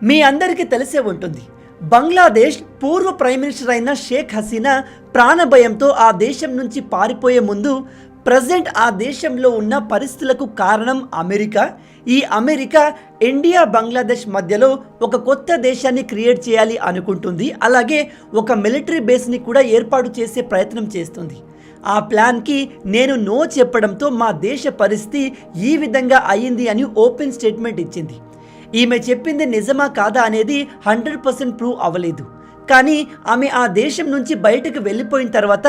మీ అందరికీ తెలిసే ఉంటుంది, బంగ్లాదేశ్ పూర్వ ప్రైమ్ మినిస్టర్ అయిన షేక్ హసీనా ప్రాణభయంతో ఆ దేశం నుంచి పారిపోయే ముందు ప్రజెంట్ ఆ దేశంలో ఉన్న పరిస్థితులకు కారణం అమెరికా. ఈ అమెరికా ఇండియా బంగ్లాదేశ్ మధ్యలో ఒక కొత్త దేశాన్ని క్రియేట్ చేయాలి అనుకుంటుంది. అలాగే ఒక మిలిటరీ బేస్ని కూడా ఏర్పాటు చేసే ప్రయత్నం చేస్తుంది. ఆ ప్లాన్కి నేను నో చెప్పడంతో మా దేశ పరిస్థితి ఈ విధంగా అయ్యింది అని ఓపెన్ స్టేట్మెంట్ ఇచ్చింది. ఈమె చెప్పింది నిజమా కాదా అనేది 100% ప్రూవ్ అవ్వలేదు. కానీ ఆమె ఆ దేశం నుంచి బయటకు వెళ్ళిపోయిన తర్వాత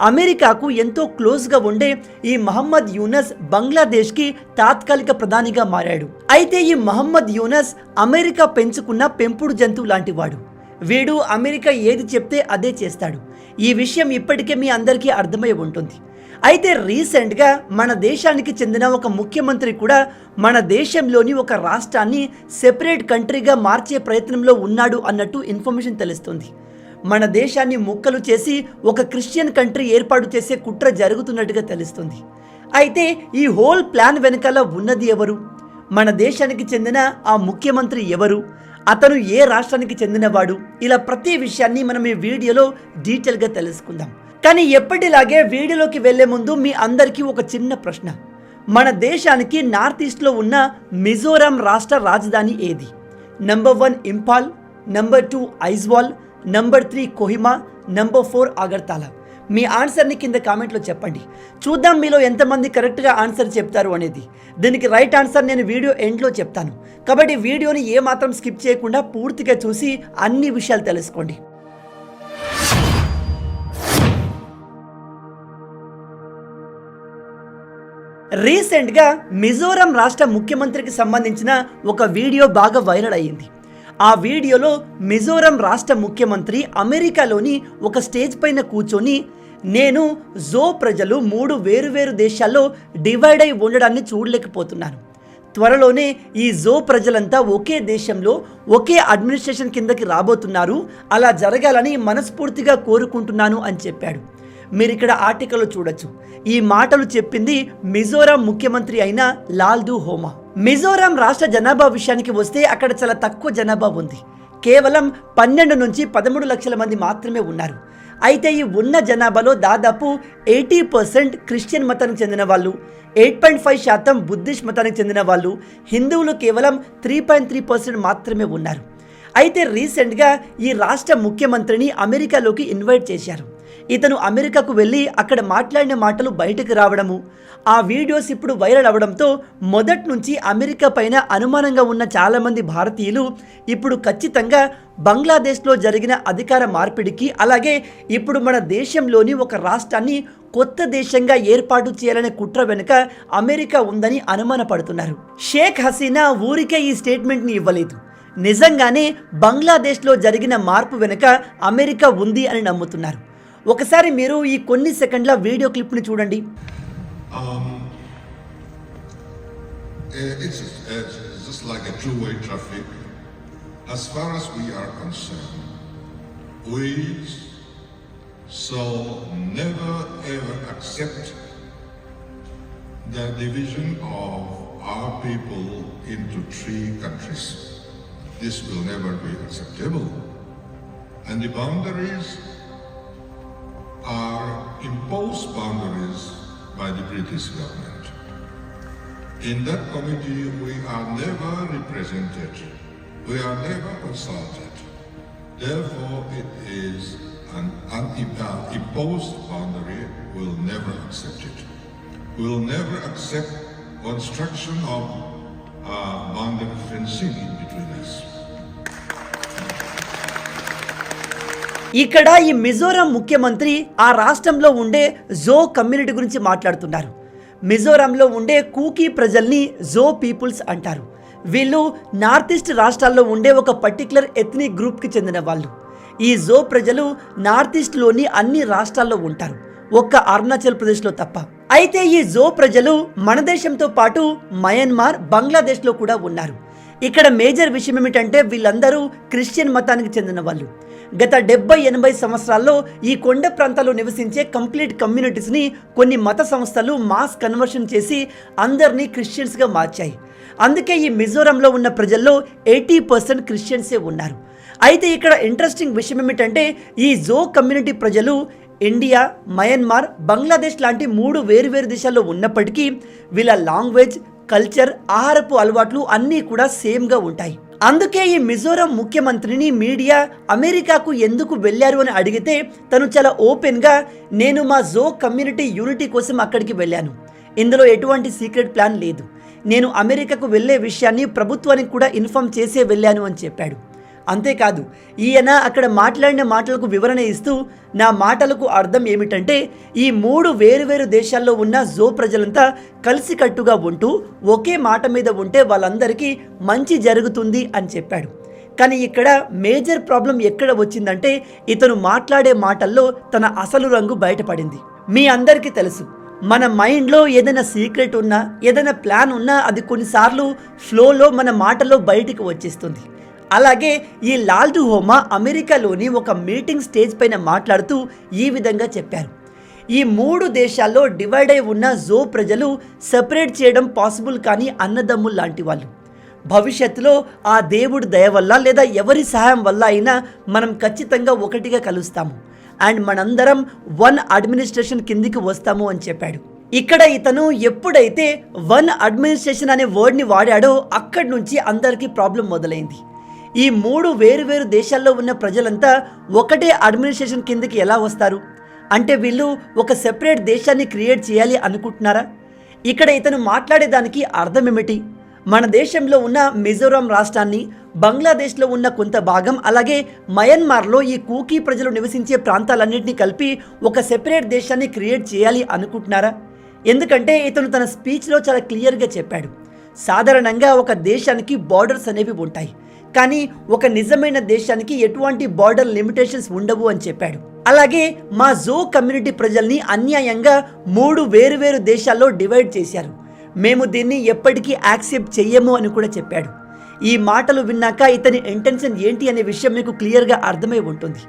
అమెరికాకు ఎంతో క్లోజ్గా ఉండే ఈ మహమ్మద్ యూనస్ బంగ్లాదేశ్కి తాత్కాలిక ప్రధానిగా మారాడు. అయితే ఈ మహమ్మద్ యూనస్ అమెరికా పెంచుకున్న పెంపుడు జంతువు లాంటి వాడు. వీడు అమెరికా ఏది చెప్తే అదే చేస్తాడు. ఈ విషయం ఇప్పటికే మీ అందరికీ అర్థమై ఉంటుంది. అయితే రీసెంట్గా మన దేశానికి చెందిన ఒక ముఖ్యమంత్రి కూడా మన దేశంలోని ఒక రాష్ట్రాన్ని సెపరేట్ కంట్రీగా మార్చే ప్రయత్నంలో ఉన్నాడు అన్నట్టు ఇన్ఫర్మేషన్ తెలుస్తుంది. మన దేశాన్ని ముక్కలు చేసి ఒక క్రిస్టియన్ కంట్రీ ఏర్పాటు చేసే కుట్ర జరుగుతున్నట్టుగా తెలుస్తుంది. అయితే ఈ హోల్ ప్లాన్ వెనకాల ఉన్నది ఎవరు? మన దేశానికి చెందిన ఆ ముఖ్యమంత్రి ఎవరు? అతను ఏ రాష్ట్రానికి చెందినవాడు? ఇలా ప్రతి విషయాన్ని మనం ఈ వీడియోలో డీటెయిల్గా తెలుసుకుందాం. కానీ ఎప్పటిలాగే వీడియోలోకి వెళ్లే ముందు మీ అందరికీ ఒక చిన్న ప్రశ్న. మన దేశానికి నార్త్ ఈస్ట్లో ఉన్న మిజోరాం రాష్ట్ర రాజధాని ఏది? Number 1 Imphal, number 2 Aizawl, number 3 Kohima, number 4 Agartala. మీ ఆన్సర్ని కింద కామెంట్లో చెప్పండి. చూద్దాం మీలో ఎంతమంది కరెక్ట్గా ఆన్సర్ చెప్తారు అనేది. దీనికి రైట్ ఆన్సర్ నేను వీడియో ఎండ్లో చెప్తాను. కాబట్టి వీడియోని ఏమాత్రం స్కిప్ చేయకుండా పూర్తిగా చూసి అన్ని విషయాలు తెలుసుకోండి. రీసెంట్గా మిజోరాం రాష్ట్ర ముఖ్యమంత్రికి సంబంధించిన ఒక వీడియో బాగా వైరల్ అయ్యింది. ఆ వీడియోలో మిజోరాం రాష్ట్ర ముఖ్యమంత్రి అమెరికాలోని ఒక స్టేజ్ పైన కూర్చొని నేను జో ప్రజలు 3 వేరువేరు దేశాల్లో డివైడ్ అయి ఉండడాన్ని చూడలేకపోతున్నాను. త్వరలోనే ఈ జో ప్రజలంతా ఒకే దేశంలో ఒకే అడ్మినిస్ట్రేషన్ కిందకి రాబోతున్నారు. అలా జరగాలని మనస్ఫూర్తిగా కోరుకుంటున్నాను అని చెప్పాడు. మీరు ఇక్కడ ఆర్టికల్లో చూడొచ్చు. ఈ మాటలు చెప్పింది మిజోరాం ముఖ్యమంత్రి అయిన లాల్డు హోమా. మిజోరాం రాష్ట్ర జనాభా విషయానికి వస్తే అక్కడ చాలా తక్కువ జనాభా ఉంది. కేవలం 12 నుంచి 13 లక్షల మంది మాత్రమే ఉన్నారు. అయితే ఈ ఉన్న జనాభాలో దాదాపు 80% క్రిస్టియన్ మతానికి చెందిన వాళ్ళు, 8.5% బుద్ధిస్ట్ మతానికి చెందిన వాళ్ళు, హిందువులు కేవలం 3.3% మాత్రమే ఉన్నారు. అయితే రీసెంట్గా ఈ రాష్ట్ర ముఖ్యమంత్రిని అమెరికాలోకి ఇన్వైట్ చేశారు. ఇతను అమెరికాకు వెళ్ళి అక్కడ మాట్లాడిన మాటలు బయటకు రావడము, ఆ వీడియోస్ ఇప్పుడు వైరల్ అవ్వడంతో మొదటి నుంచి అమెరికా పైన అనుమానంగా ఉన్న చాలామంది భారతీయులు ఇప్పుడు ఖచ్చితంగా బంగ్లాదేశ్లో జరిగిన అధికార మార్పిడికి, అలాగే ఇప్పుడు మన దేశంలోని ఒక రాష్ట్రాన్ని కొత్త దేశంగా ఏర్పాటు చేయాలనే కుట్ర వెనుక అమెరికా ఉందని అనుమానపడుతున్నారు. షేక్ హసీనా ఊరికే ఈ స్టేట్మెంట్ని ఇవ్వలేదు. నిజంగానే బంగ్లాదేశ్లో జరిగిన మార్పు వెనుక అమెరికా ఉంది అని నమ్ముతున్నారు. ఒకసారి మీరు ఈ కొన్ని సెకండ్ల వీడియో క్లిప్ని చూడండి. It's just like a two-way traffic. As far as we are concerned, we shall never ever accept the division of our people into 3 countries. This will never be acceptable. And the boundaries are imposed boundaries by the British government. In that committee, we are never represented. We are never consulted. Therefore, it is an imposed boundary. We'll never accept it. We'll never accept construction of boundary fencing in between us. ఇక్కడ ఈ మిజోరాం ముఖ్యమంత్రి ఆ రాష్ట్రంలో ఉండే జో community గురించి మాట్లాడుతున్నారు. మిజోరాంలో ఉండే కూకీ ప్రజల్ని జో పీపుల్స్ అంటారు. వీళ్ళు నార్త్ ఈస్ట్ రాష్ట్రాల్లో ఉండే ఒక పర్టికులర్ ఎథ్నిక్ గ్రూప్కి చెందిన వాళ్ళు. ఈ జో ప్రజలు నార్త్ ఈస్ట్లోని అన్ని రాష్ట్రాల్లో ఉంటారు, ఒక్క అరుణాచల్ ప్రదేశ్లో తప్ప. అయితే ఈ జో ప్రజలు మన దేశంతో పాటు మయన్మార్, బంగ్లాదేశ్లో కూడా ఉన్నారు. ఇక్కడ మేజర్ విషయం ఏమిటంటే వీళ్ళందరూ క్రిస్టియన్ మతానికి చెందిన వాళ్ళు. గత 70-80 సంవత్సరాల్లో ఈ కొండ ప్రాంతాల్లో నివసించే కంప్లీట్ కమ్యూనిటీస్ని కొన్ని మత సంస్థలు మాస్ కన్వర్షన్ చేసి అందరినీ క్రిస్టియన్స్గా మార్చాయి. అందుకే ఈ మిజోరంలో ఉన్న ప్రజల్లో 80% క్రిస్టియన్సే ఉన్నారు. అయితే ఇక్కడ ఇంట్రెస్టింగ్ విషయం ఏమిటంటే ఈ జో కమ్యూనిటీ ప్రజలు ఇండియా, మయన్మార్, బంగ్లాదేశ్ లాంటి 3 వేరువేరు దేశాల్లో ఉన్నప్పటికీ వీళ్ళ లాంగ్వేజ్, కల్చర్, ఆహారపు అలవాట్లు అన్నీ కూడా సేమ్గా ఉంటాయి. అందుకే ఈ మిజోరం ముఖ్యమంత్రిని మీడియా అమెరికాకు ఎందుకు వెళ్ళారు అని అడిగితే తను చాలా ఓపెన్గా నేను మా జో కమ్యూనిటీ యూనిటీ కోసం అక్కడికి వెళ్ళాను, ఇందులో ఎటువంటి సీక్రెట్ ప్లాన్ లేదు, నేను అమెరికాకు వెళ్ళే విషయాన్ని ప్రభుత్వానికి కూడా ఇన్ఫార్మ్ చేసే వెళ్ళాను అని చెప్పాడు. అంతేకాదు ఈయన అక్కడ మాట్లాడిన మాటలకు వివరణ ఇస్తూ నా మాటలకు అర్థం ఏమిటంటే ఈ 3 వేరువేరు దేశాల్లో ఉన్న జో ప్రజలంతా కలిసికట్టుగా ఉంటూ ఒకే మాట మీద ఉంటే వాళ్ళందరికీ మంచి జరుగుతుంది అని చెప్పాడు. కానీ ఇక్కడ మేజర్ ప్రాబ్లం ఎక్కడ వచ్చిందంటే ఇతను మాట్లాడే మాటల్లో తన అసలు రంగు బయటపడింది. మీ అందరికీ తెలుసు, మన మైండ్లో ఏదైనా సీక్రెట్ ఉన్నా, ఏదైనా ప్లాన్ ఉన్నా అది కొన్నిసార్లు ఫ్లోలో మన మాటలో బయటికి వచ్చేస్తుంది. అలాగే ఈ లాల్డు హోమా అమెరికాలోని ఒక మీటింగ్ స్టేజ్ పైన మాట్లాడుతూ ఈ విధంగా చెప్పారు, ఈ 3 దేశాల్లో డివైడ్ అయి ఉన్న జో ప్రజలు సెపరేట్ చేయడం పాసిబుల్ కానీ అన్నదమ్ములు లాంటి వాళ్ళు. భవిష్యత్తులో ఆ దేవుడి దయ వల్ల లేదా ఎవరి సహాయం వల్ల అయినా మనం ఖచ్చితంగా ఒకటిగా కలుస్తాము అండ్ మనందరం 1 అడ్మినిస్ట్రేషన్ కిందికి వస్తాము అని చెప్పాడు. ఇక్కడ ఇతను ఎప్పుడైతే 1 అడ్మినిస్ట్రేషన్ అనే వర్డ్ని వాడాడో అక్కడి నుంచి అందరికీ ప్రాబ్లం మొదలైంది. ఈ 3 వేరువేరు దేశాల్లో ఉన్న ప్రజలంతా ఒకటే అడ్మినిస్ట్రేషన్ కిందకి ఎలా వస్తారు? అంటే వీళ్ళు ఒక సెపరేట్ దేశాన్ని క్రియేట్ చేయాలి అనుకుంటున్నారా? ఇక్కడ ఇతను మాట్లాడేదానికి అర్థం ఏమిటి? మన దేశంలో ఉన్న మిజోరాం రాష్ట్రాన్ని, బంగ్లాదేశ్లో ఉన్న కొంత భాగం, అలాగే మయన్మార్లో ఈ కూకీ ప్రజలు నివసించే ప్రాంతాలన్నింటినీ కలిపి ఒక సెపరేట్ దేశాన్ని క్రియేట్ చేయాలి అనుకుంటున్నారా? ఎందుకంటే ఇతను తన స్పీచ్లో చాలా క్లియర్గా చెప్పాడు, సాధారణంగా ఒక దేశానికి బార్డర్స్ అనేవి ఉంటాయి, కానీ ఒక నిజమైన దేశానికి ఎటువంటి బార్డర్ లిమిటేషన్స్ ఉండవు అని చెప్పాడు. అలాగే మా జో కమ్యూనిటీ ప్రజల్ని అన్యాయంగా 3 వేరువేరు దేశాల్లో డివైడ్ చేశారు, మేము దీన్ని ఎప్పటికీ యాక్సెప్ట్ చెయ్యము అని కూడా చెప్పాడు. ఈ మాటలు విన్నాక ఇతని ఇంటెన్షన్ ఏంటి అనే విషయం మీకు క్లియర్గా అర్థమై ఉంటుంది.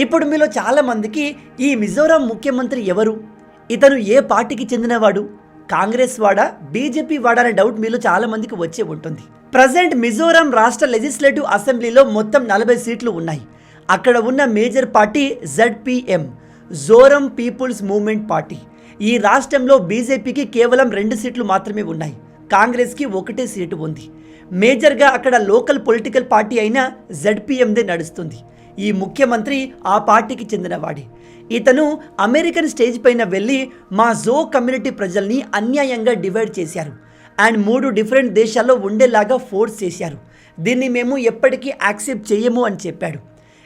ఇప్పుడు మీలో చాలామందికి ఈ మిజోరాం ముఖ్యమంత్రి ఎవరు, ఇతను ఏ పార్టీకి చెందినవాడు, కాంగ్రెస్ వాడా, బీజేపీ వాడా అనే డౌట్ మీలో చాలామందికి వచ్చే ఉంటుంది. ప్రజెంట్ మిజోరాం రాష్ట్ర లెజిస్లేటివ్ అసెంబ్లీలో మొత్తం 40 సీట్లు ఉన్నాయి. అక్కడ ఉన్న major party ZPM, Zoram people's movement party. ఈ రాష్ట్రంలో బీజేపీకి కేవలం 2 సీట్లు మాత్రమే ఉన్నాయి, కాంగ్రెస్కి 1 సీటు ఉంది. మేజర్గా అక్కడ లోకల్ పొలిటికల్ పార్టీ అయిన ZPMదే నడుస్తుంది. ఈ ముఖ్యమంత్రి ఆ పార్టీకి చెందినవాడే. ఇతను అమెరికన్ స్టేజ్ పైన వెళ్ళి మా జో కమ్యూనిటీ ప్రజల్ని అన్యాయంగా డివైడ్ చేశారు అండ్ 3 డిఫరెంట్ దేశాల్లో ఉండేలాగా ఫోర్స్ చేశారు, దీన్ని మేము ఎప్పటికీ యాక్సెప్ట్ చేయము అని చెప్పాడు.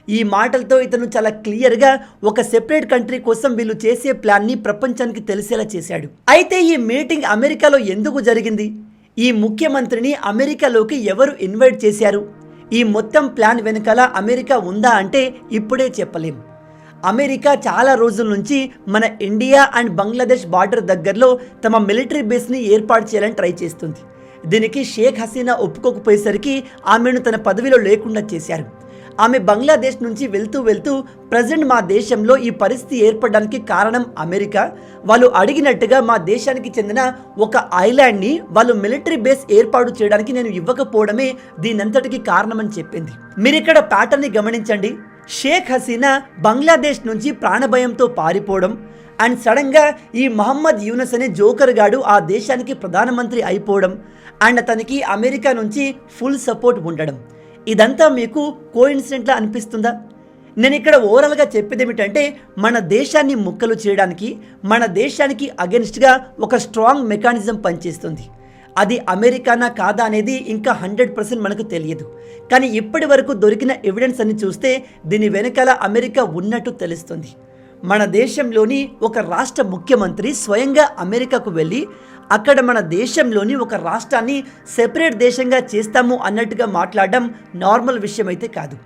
ఈ మాటలతో ఇతను చాలా క్లియర్గా ఒక సెపరేట్ కంట్రీ కోసం వీళ్ళు చేసే ప్లాన్ని ప్రపంచానికి తెలిసేలా చేశాడు. అయితే ఈ మీటింగ్ అమెరికాలో ఎందుకు జరిగింది? ఈ ముఖ్యమంత్రిని అమెరికాలోకి ఎవరు ఇన్వైట్ చేశారు? ఈ మొత్తం ప్లాన్ వెనకాల అమెరికా ఉందా అంటే ఇప్పుడే చెప్పలేం. అమెరికా చాలా రోజుల నుంచి మన ఇండియా అండ్ బంగ్లాదేశ్ బార్డర్ దగ్గరలో తమ మిలిటరీ బేస్ని ఏర్పాటు చేయాలని ట్రై చేస్తుంది. దీనికి షేక్ హసీనా ఒప్పుకోకపోయేసరికి ఆమెను తన పదవిలో లేకుండా చేశారు. ఆమె బంగ్లాదేశ్ నుంచి వెళ్తూ ప్రజెంట్ మా దేశంలో ఈ పరిస్థితి ఏర్పడడానికి కారణం అమెరికా, వాళ్ళు అడిగినట్టుగా మా దేశానికి చెందిన ఒక ఐలాండ్ని వాళ్ళు మిలిటరీ బేస్ ఏర్పాటు చేయడానికి నేను ఇవ్వకపోవడమే దీనంతటికి కారణమని చెప్పింది. మీరు ఇక్కడ ప్యాటర్న్ని గమనించండి. షేక్ హసీనా బంగ్లాదేశ్ నుంచి ప్రాణభయంతో పారిపోవడం అండ్ సడన్గా ఈ మహమ్మద్ యూనస్ అనే జోకర్ గాడు ఆ దేశానికి ప్రధానమంత్రి అయిపోవడం అండ్ అతనికి అమెరికా నుంచి ఫుల్ సపోర్ట్ ఉండడం, ఇదంతా మీకు కోఇన్సిడెంట్లా అనిపిస్తుందా? నేను ఇక్కడ ఓవరాల్గా చెప్పేది ఏమిటంటే మన దేశాన్ని ముక్కలు చేయడానికి, మన దేశానికి అగెన్స్ట్గా ఒక స్ట్రాంగ్ మెకానిజం పనిచేస్తుంది. అది అమెరికానా కాదా అనేది ఇంకా 100% మనకు తెలియదు. కానీ ఇప్పటి వరకు దొరికిన ఎవిడెన్స్ అని చూస్తే దీని వెనకాల అమెరికా ఉన్నట్టు తెలుస్తుంది. మన దేశంలోని ఒక రాష్ట్ర ముఖ్యమంత్రి స్వయంగా అమెరికాకు వెళ్ళి అక్కడ మన దేశంలోని ఒక రాష్ట్రాన్ని సెపరేట్ దేశంగా చేస్తాము అన్నట్టుగా మాట్లాడడం నార్మల్ విషయం అయితే కాదు.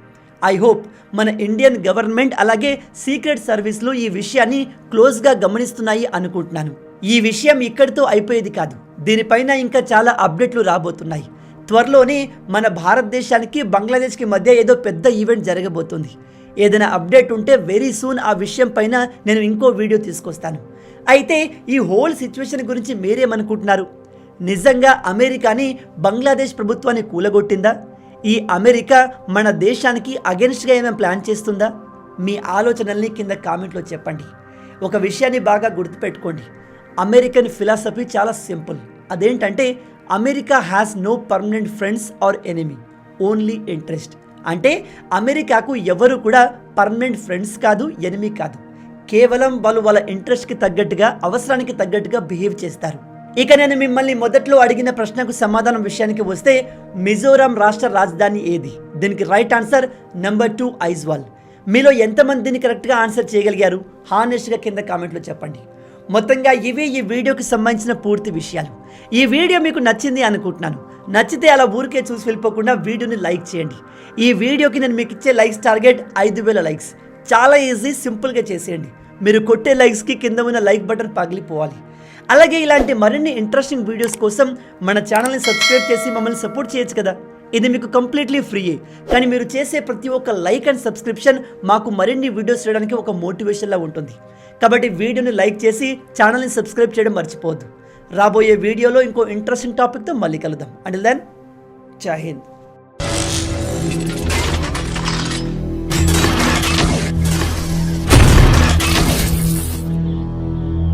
ఐ హోప్ మన ఇండియన్ గవర్నమెంట్ అలాగే సీక్రెట్ సర్వీస్లు ఈ విషయాన్ని క్లోజ్గా గమనిస్తున్నాయి అనుకుంటున్నాను. ఈ విషయం ఇక్కడితో అయిపోయేది కాదు, దీనిపైన ఇంకా చాలా అప్డేట్లు రాబోతున్నాయి. త్వరలోనే మన భారతదేశానికి బంగ్లాదేశ్కి మధ్య ఏదో పెద్ద ఈవెంట్ జరగబోతుంది. ఏదైనా అప్డేట్ ఉంటే వెరీ సూన్ ఆ విషయం పైన నేను ఇంకో వీడియో తీసుకొస్తాను. అయితే ఈ హోల్ సిచ్యువేషన్ గురించి మీరేమనుకుంటున్నారు? నిజంగా అమెరికాని బంగ్లాదేశ్ ప్రభుత్వాన్ని కూలగొట్టిందా? ఈ అమెరికా మన దేశానికి అగెన్స్ట్గా ఏమైనా ప్లాన్ చేస్తుందా? మీ ఆలోచనల్ని కింద కామెంట్లో చెప్పండి. ఒక విషయాన్ని బాగా గుర్తుపెట్టుకోండి, అమెరికన్ ఫిలాసఫీ చాలా సింపుల్. అదేంటంటే America has no permanent friends or enemy, only interest. అంటే అమెరికాకు ఎవరు కూడా పర్మనెంట్ ఫ్రెండ్స్ కాదు, ఎనిమీ కాదు. కేవలం వాళ్ళు వాళ్ళ ఇంట్రెస్ట్కి తగ్గట్టుగా, అవసరానికి తగ్గట్టుగా బిహేవ్ చేస్తారు. ఇక నేను మిమ్మల్ని మొదట్లో అడిగిన ప్రశ్నకు సమాధానం విషయానికి వస్తే, మిజోరాం రాష్ట్ర రాజధాని ఏది? దీనికి రైట్ ఆన్సర్ నెంబర్ 2 ఐజ్వాల్. మీలో ఎంతమంది దీన్ని కరెక్ట్గా ఆన్సర్ చేయగలిగారు? హానెస్ట్గా కింద కామెంట్లో చెప్పండి. మొత్తంగా ఇవే ఈ వీడియోకి సంబంధించిన పూర్తి విషయాలు. ఈ వీడియో మీకు నచ్చింది అనుకుంటున్నాను. నచ్చితే అలా ఊరికే చూసి వెళ్ళిపోకుండా వీడియోని లైక్ చేయండి. ఈ వీడియోకి నేను మీకు ఇచ్చే లైక్స్ టార్గెట్ 5,000 లైక్స్. చాలా ఈజీ, సింపుల్గా చేసేయండి. మీరు కొట్టే లైక్స్కి కింద ఉన్న లైక్ బటన్ పగిలిపోవాలి. అలాగే ఇలాంటి మరిన్ని ఇంట్రెస్టింగ్ వీడియోస్ కోసం మన ఛానల్ని సబ్స్క్రైబ్ చేసి మమ్మల్ని సపోర్ట్ చేయొచ్చు కదా. ఇది మీకు కంప్లీట్లీ ఫ్రీయే, కానీ మీరు చేసే ప్రతి ఒక్క లైక్ అండ్ సబ్స్క్రిప్షన్ మాకు మరిన్ని వీడియోస్ చేయడానికి ఒక మోటివేషన్లా ఉంటుంది. కాబట్టి వీడియోని లైక్ చేసి ఛానల్ని సబ్స్క్రైబ్ చేయడం మర్చిపోవద్దు. రాబోయే వీడియోలో ఇంకో ఇంట్రెస్టింగ్ టాపిక్తో మళ్ళీ కలుద్దాం. అంటిల్ దెన్, జై హింద్.